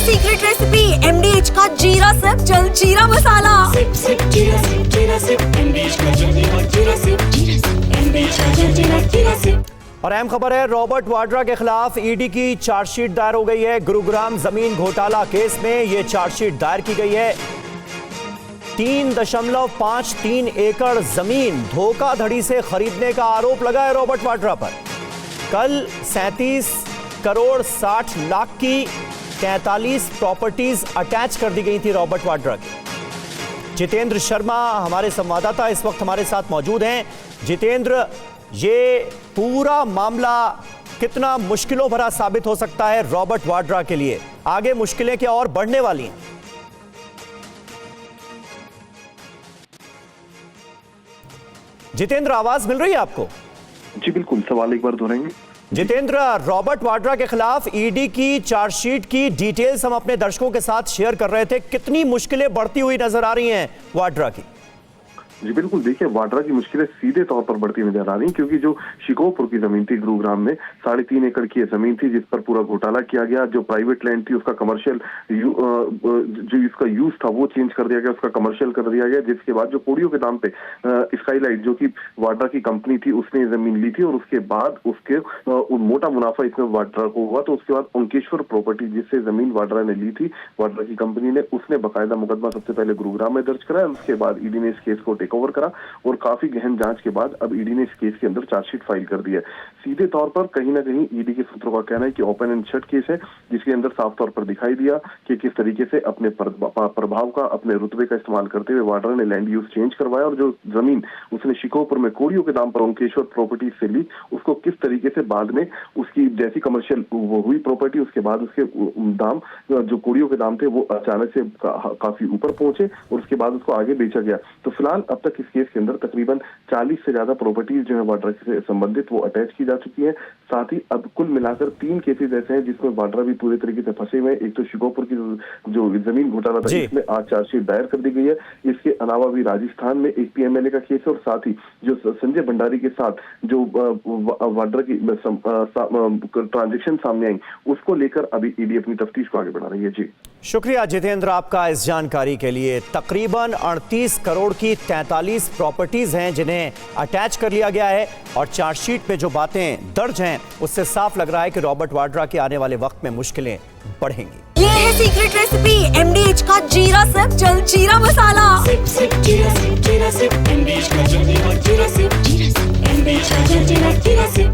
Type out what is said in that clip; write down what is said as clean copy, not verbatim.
Secret recipe MDH का जीरा SIP जल जीरा मसाला। सिप सिप जीरा सिप MDH का जल जीरा सिप MDH का जल जीरा सिप। और अहम खबर है, रॉबर्ट वाड्रा के खिलाफ ईडी की चार्जशीट दायर हो गई है। गुरुग्राम जमीन घोटाला केस में यह चार्जशीट दायर की गई है। 3.53 एकड़ जमीन धोखाधड़ी से खरीदने का आरोप लगा है रॉबर्ट वाड्रा पर। कल 37 करोड़ 60 लाख की 43 प्रॉपर्टीज अटैच कर दी गई थी रॉबर्ट वाड्रा की। जितेंद्र शर्मा हमारे संवाददाता इस वक्त हमारे साथ मौजूद हैं। जितेंद्र, ये पूरा मामला कितना मुश्किलों भरा साबित हो सकता है रॉबर्ट वाड्रा के लिए? आगे मुश्किलें क्या और बढ़ने वाली हैं? जितेंद्र, आवाज मिल रही है आपको? जी बिल्कुल, सवाल एक बार दोहराएंगे। जितेंद्र, रॉबर्ट वाड्रा के खिलाफ ईडी की चार्जशीट की डिटेल्स हम अपने दर्शकों के साथ शेयर कर रहे थे। कितनी मुश्किलें बढ़ती हुई नजर आ रही हैं वाड्रा की? जी बिल्कुल, देखिए वाड्रा की मुश्किलें सीधे तौर पर बढ़ती नजर आ रही हैं, क्योंकि जो शिकोहपुर की जमीन थी गुरुग्राम में 3.5 एकड़ की जमीन थी, जिस पर पूरा घोटाला किया गया। जो प्राइवेट लैंड थी उसका कमर्शियल जो इसका यूज था वो चेंज कर दिया गया, उसका कमर्शियल कर दिया गया। जिसके बाद जो कोड़ियों के दाम पे स्काईलाइट जो कि वाड्रा की कंपनी थी उसने जमीन ली थी, और उसके बाद उसके मोटा मुनाफा इसमें वाड्रा को हुआ। तो उसके बाद अंकेश्वर प्रॉपर्टी जिससे जमीन वाड्रा ने ली थी, वाड्रा की कंपनी ने, उसने बाकायदा मुकदमा सबसे पहले गुरुग्राम में दर्ज कराया। उसके बाद ईडी ने इस केस को ओवर करा और काफी गहन जांच के बाद अब ईडी ने इस केस के अंदर चार्जशीट फाइल कर दी है। सीधे तौर पर कहीं ना कहीं ईडी के सूत्रों का कहना है कि ओपन एंड शट केस है, जिसके अंदर साफ तौर पर दिखाई दिया कि किस तरीके से अपने प्रभाव का, अपने रुतबे का इस्तेमाल करते हुए वाड्रा ने लैंड यूज चेंज करवाया, और जो जमीन उसने शिकोहपुर में कोड़ियों के दाम पर ओंकेश्वर प्रॉपर्टी से ली, उसको किस तरीके से बाद में उसकी जैसी कमर्शियल वो हुई प्रॉपर्टी, उसके बाद उसके दाम जो कोड़ियों के दाम थे वो अचानक से काफी ऊपर पहुंचे, और उसके बाद उसको आगे बेचा गया। तो फिलहाल अब तक इस केस के अंदर तकरीबन 40 से ज्यादा प्रॉपर्टीज जो है वाड्रा से संबंधित वो अटैच की जा चुकी है। साथ ही अब कुल मिलाकर 3 केसेस ऐसे हैं जिसमें वाड्रा भी पूरे तरीके से फंसे हुए हैं। एक तो शिकोहपुर की जो जमीन घोटाला था, इसमें आज चार्जशीट दायर कर दी गई है। इसके अलावा भी राजस्थान में एक PMLA का केस है, और साथ ही जो संजय भंडारी के साथ जो वाड्रा की ट्रांजेक्शन सामने आई, उसको लेकर अभी ईडी अपनी तफ्तीश को आगे बढ़ा रही है। जी शुक्रिया जितेंद्र आपका इस जानकारी के लिए। तकरीबन 38 करोड़ की 43 प्रॉपर्टीज हैं जिन्हें अटैच कर लिया गया है, और चार्जशीट पे जो बातें दर्ज हैं उससे साफ लग रहा है कि रॉबर्ट वाड्रा के आने वाले वक्त में मुश्किलें बढ़ेंगी। ये है सीक्रेट रेसिपी MDH का जीरा सिप जल जीरा मसाला। सिप सिप जीरा सिप MDH का जल जीरा सिप MDH का जल जीरा सिप।